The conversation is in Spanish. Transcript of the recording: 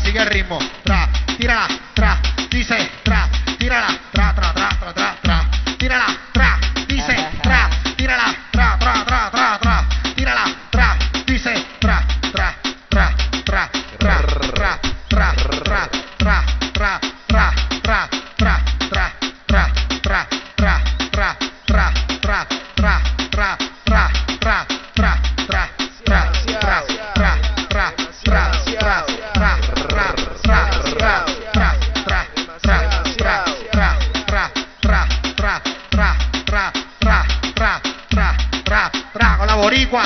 Sigue el ritmo, tírala, dice, tírala, tírala, dice, tírala, tírala, dice, con la boricua,